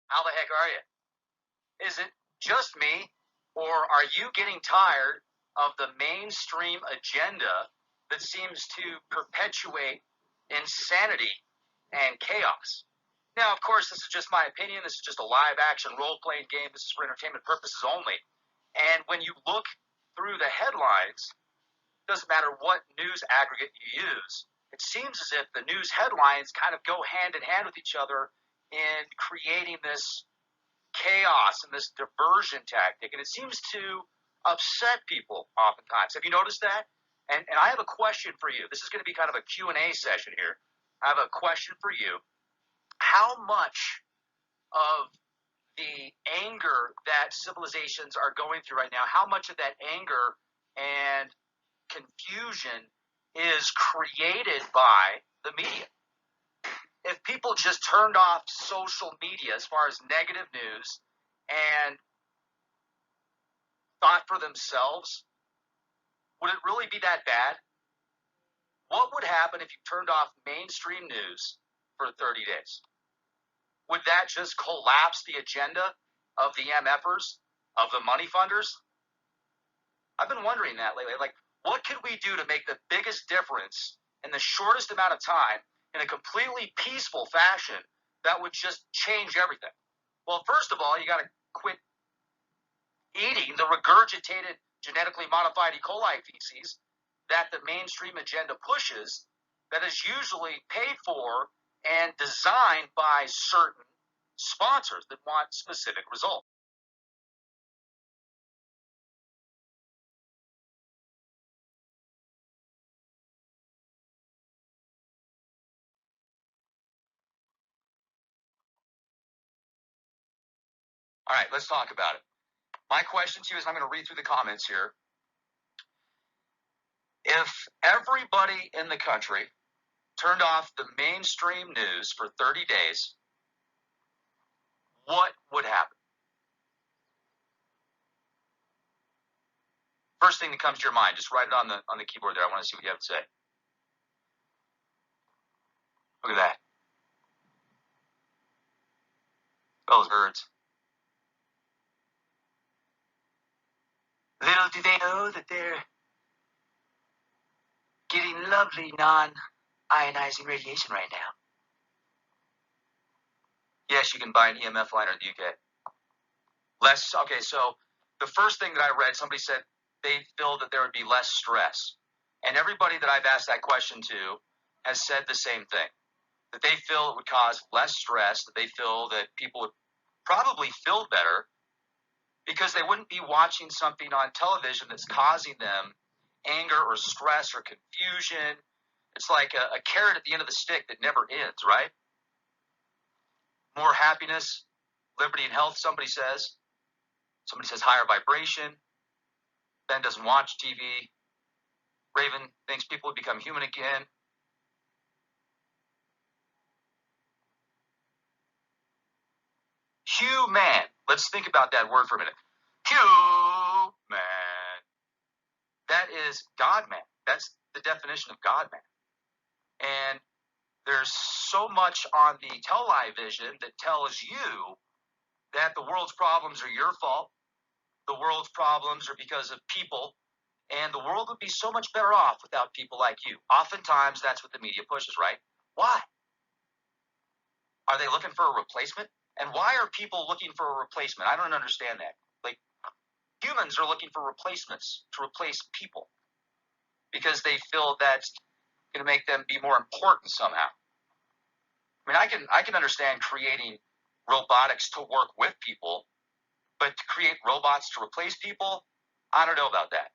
How the heck are you? Is it just me, or are you getting tired of the mainstream agenda that seems to perpetuate insanity and chaos? Now, of course, this is just my opinion. This is just a live action role playing game. This is for entertainment purposes only. And when you look through the headlines, it doesn't matter what news aggregate you use, it seems as if the news headlines kind of go hand in hand with each other in creating this chaos and this diversion tactic. And it seems to upset people oftentimes. Have you noticed that? And I have a question for you. This is going to be kind of a Q&A session here. I have a question for you. How much of the anger that civilizations are going through right now, how much of that anger and confusion is created by the media? If people just turned off social media as far as negative news and thought for themselves, would it really be that bad? What would happen if you turned off mainstream news for 30 days? Would that just collapse the agenda of the MFers, of the money funders? I've been wondering that lately. Like, what could we do to make the biggest difference in the shortest amount of time in a completely peaceful fashion that would just change everything? Well, first of all, you got to quit eating the regurgitated genetically modified E. coli feces that the mainstream agenda pushes, that is usually paid for and designed by certain sponsors that want specific results. All right, let's talk about it. My question to you is, I'm going to read through the comments here. If everybody in the country turned off the mainstream news for 30 days, what would happen? First thing that comes to your mind, just write it on the keyboard there. I want to see what you have to say. Look at that. Those birds. Little do they know that they're getting lovely non-ionizing radiation right now. Yes, you can buy an EMF liner in the UK. Okay, so the first thing that I read, somebody said they feel that there would be less stress. And everybody that I've asked that question to has said the same thing, that they feel it would cause less stress, that they feel that people would probably feel better because they wouldn't be watching something on television that's causing them anger or stress or confusion. It's like a carrot at the end of the stick that never ends, right? More happiness, liberty, and health, somebody says. Somebody says higher vibration. Ben doesn't watch TV. Raven thinks people would become human again. Human. Let's think about that word for a minute. Human. That is God-man. That's the definition of God-man. And there's so much on the television that tells you that the world's problems are your fault. The world's problems are because of people. And the world would be so much better off without people like you. Oftentimes, that's what the media pushes, right? Why? Are they looking for a replacement? And why are people looking for a replacement? I don't understand that. Like, humans are looking for replacements to replace people because they feel that's going to make them be more important somehow. I mean, I can understand creating robotics to work with people, but to create robots to replace people, I don't know about that.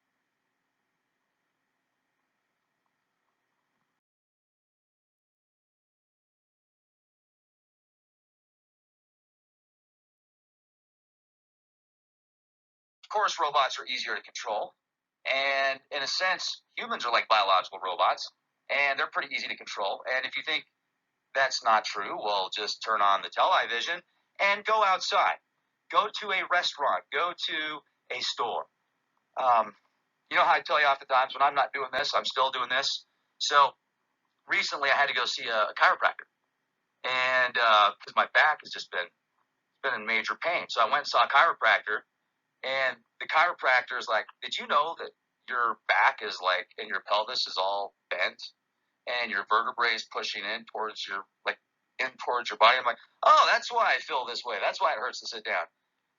Of course, robots are easier to control. And in a sense, humans are like biological robots, and they're pretty easy to control. And if you think that's not true, well, just turn on the television and go outside. Go to a restaurant. Go to a store. You know how I tell you oftentimes when I'm not doing this, I'm still doing this. So recently I had to go see a chiropractor. And because my back has just been been in major pain. So I went and saw a chiropractor, and the chiropractor is like, did you know that your back is like, and your pelvis is all bent, and your vertebrae is pushing in towards your, like, in towards your body? I'm like, oh, that's why I feel this way. That's why it hurts to sit down.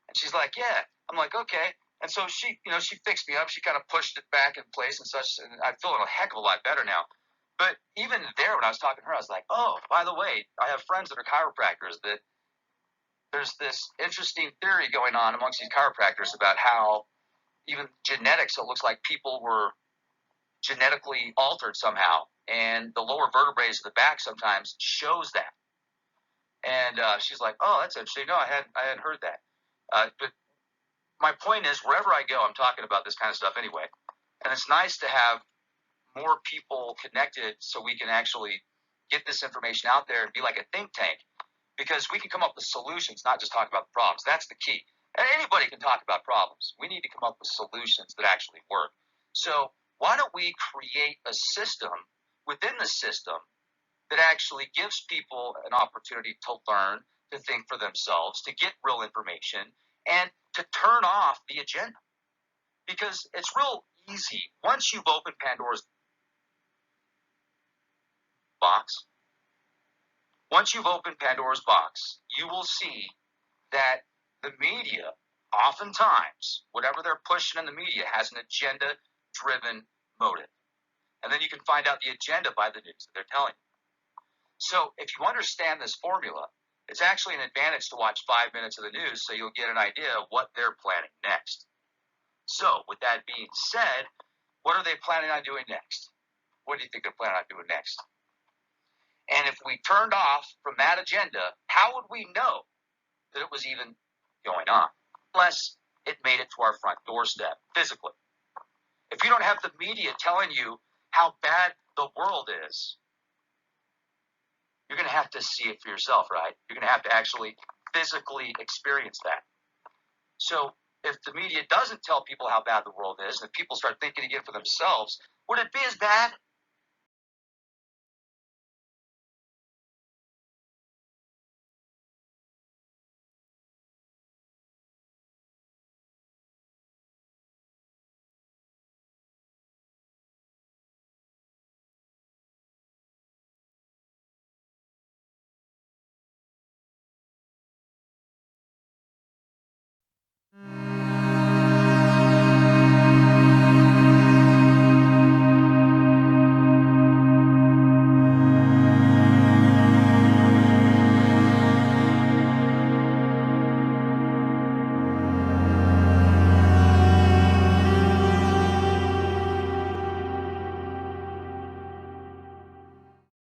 And she's like, yeah. I'm like, okay. And so she, she fixed me up. She kind of pushed it back in place and such. And I feel a heck of a lot better now. But even there, when I was talking to her, I was like, oh, by the way, I have friends that are chiropractors, that there's this interesting theory going on amongst these chiropractors about how even genetics, it looks like people were genetically altered somehow. And the lower vertebrae of the back sometimes shows that. And she's like, oh, that's interesting. No, I hadn't heard that. But my point is, wherever I go, I'm talking about this kind of stuff anyway. And it's nice to have more people connected so we can actually get this information out there and be like a think tank, because we can come up with solutions, not just talk about the problems. That's the key. And anybody can talk about problems. We need to come up with solutions that actually work. So why don't we create a system within the system that actually gives people an opportunity to learn, to think for themselves, to get real information, and to turn off the agenda. Because it's real easy. Once you've opened Pandora's box, you will see that the media, oftentimes, whatever they're pushing in the media, has an agenda-driven motive. And then you can find out the agenda by the news that they're telling you. So if you understand this formula, it's actually an advantage to watch 5 minutes of the news so you'll get an idea of what they're planning next. So with that being said, what are they planning on doing next? What do you think they're planning on doing next? And if we turned off from that agenda, how would we know that it was even going on? Unless it made it to our front doorstep physically. If you don't have the media telling you how bad the world is, you're going to have to see it for yourself, right? You're going to have to actually physically experience that. So if the media doesn't tell people how bad the world is, and if people start thinking again for themselves, would it be as bad?